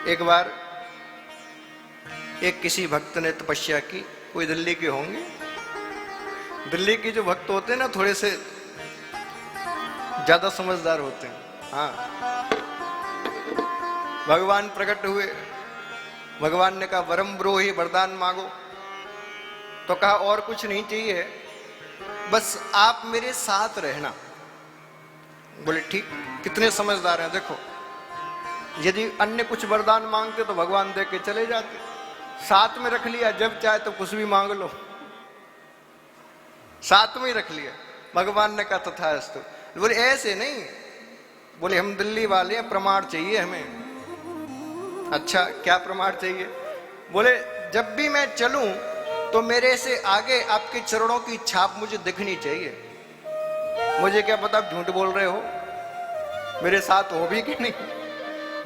एक बार एक किसी भक्त ने तपस्या की, कोई दिल्ली के होंगे। दिल्ली के जो भक्त होते हैं ना, थोड़े से ज्यादा समझदार होते हैं। हाँ, भगवान प्रकट हुए, भगवान ने कहा वरम ब्रोहि, वरदान मांगो। तो कहा और कुछ नहीं चाहिए, बस आप मेरे साथ रहना। बोले ठीक। कितने समझदार हैं देखो, यदि अन्य कुछ वरदान मांगते तो भगवान दे के चले जाते, साथ में रख लिया, जब चाहे तो कुछ भी मांग लो, साथ में ही रख लिया। भगवान ने कहा तथास्तु। बोले ऐसे नहीं, बोले हम दिल्ली वाले हैं, प्रमाण चाहिए हमें। अच्छा क्या प्रमाण चाहिए? बोले जब भी मैं चलूं तो मेरे से आगे आपके चरणों की छाप मुझे दिखनी चाहिए। मुझे क्या पता आप झूठ बोल रहे हो, मेरे साथ हो भी कि नहीं,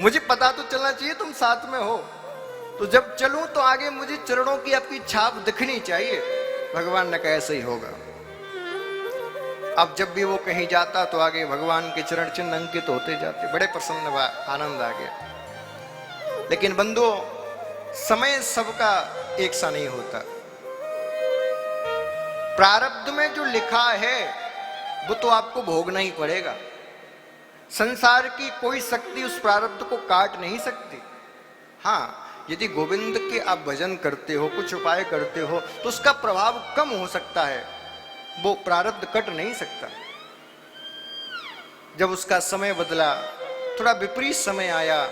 मुझे पता तो चलना चाहिए तुम साथ में हो। तो जब चलूं तो आगे मुझे चरणों की आपकी छाप दिखनी चाहिए। भगवान ने कहा ऐसे ही होगा। अब जब भी वो कहीं जाता तो आगे भगवान के चरण चिन्ह अंकित होते जाते। बड़े प्रसन्न, आनंद आ गया। लेकिन बंधुओं, समय सबका एक सा नहीं होता। प्रारब्ध में जो लिखा है वो तो आपको भोगना ही पड़ेगा। संसार की कोई शक्ति उस प्रारब्ध को काट नहीं सकती। हाँ, यदि गोविंद के आप भजन करते हो, कुछ उपाय करते हो, तो उसका प्रभाव कम हो सकता है, वो प्रारब्ध कट नहीं सकता। जब उसका समय बदला, थोड़ा विपरीत समय आया,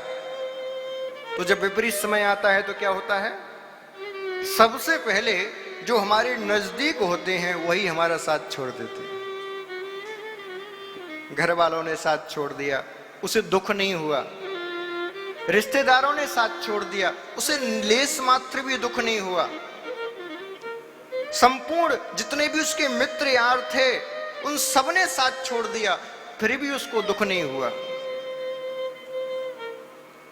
तो जब विपरीत समय आता है तो क्या होता है? सबसे पहले जो हमारे नजदीक होते हैं वही हमारा साथ छोड़ देते हैं। घर वालों ने साथ छोड़ दिया, उसे दुख नहीं हुआ। रिश्तेदारों ने साथ छोड़ दिया, उसे लेस मात्र भी दुख नहीं हुआ। संपूर्ण जितने भी उसके मित्र यार थे, उन सब ने साथ छोड़ दिया, फिर भी उसको दुख नहीं हुआ।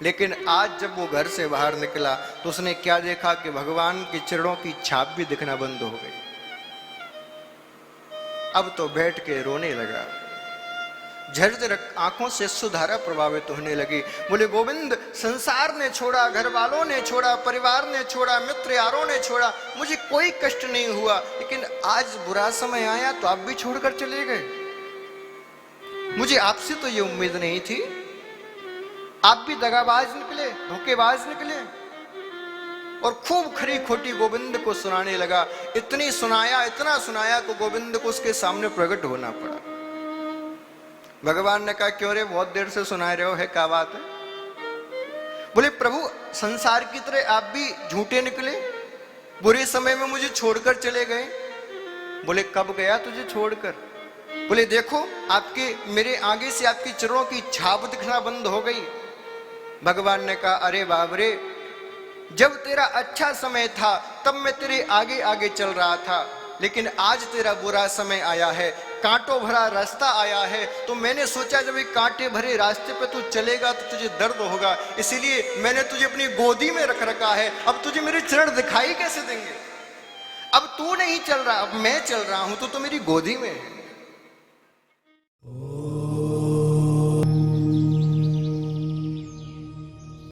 लेकिन आज जब वो घर से बाहर निकला तो उसने क्या देखा कि भगवान के चरणों की छाप भी दिखना बंद हो गई। अब तो बैठ के रोने लगा, झरझर आंखों से सुधारा प्रभावित होने लगी। बोले गोविंद, संसार ने छोड़ा, घर वालों ने छोड़ा, परिवार ने छोड़ा, मित्र यारों ने छोड़ा, मुझे कोई कष्ट नहीं हुआ, लेकिन आज बुरा समय आया तो आप भी छोड़कर चले गए। मुझे आपसे तो ये उम्मीद नहीं थी। आप भी दगाबाज निकले, धोखेबाज निकले। और खूब खरी खोटी गोविंद को सुनाने लगा। इतनी सुनाया, इतना सुनाया कि गोविंद को उसके सामने प्रकट होना पड़ा। भगवान ने कहा क्यों रे, बहुत देर से सुना रहे हो, है क्या बात है? बोले प्रभु, संसार की तरह आप भी झूठे निकले, बुरे समय में मुझे छोड़कर चले गए। बोले कब गया तुझे छोड़कर? बोले देखो, आपके मेरे आगे से आपकी चरणों की छाप दिखना बंद हो गई। भगवान ने कहा अरे बाप रे, जब तेरा अच्छा समय था तब मैं तेरे आगे आगे चल रहा था, लेकिन आज तेरा बुरा समय आया है, कांटों भरा रास्ता आया है, तो मैंने सोचा जब ये कांटे भरे रास्ते पे तू चलेगा तो तुझे दर्द होगा, इसीलिए मैंने तुझे अपनी गोदी में रख रखा है। अब तुझे मेरे चरण दिखाई कैसे देंगे? अब तू नहीं चल रहा, अब मैं चल रहा हूं, तो मेरी गोदी में है।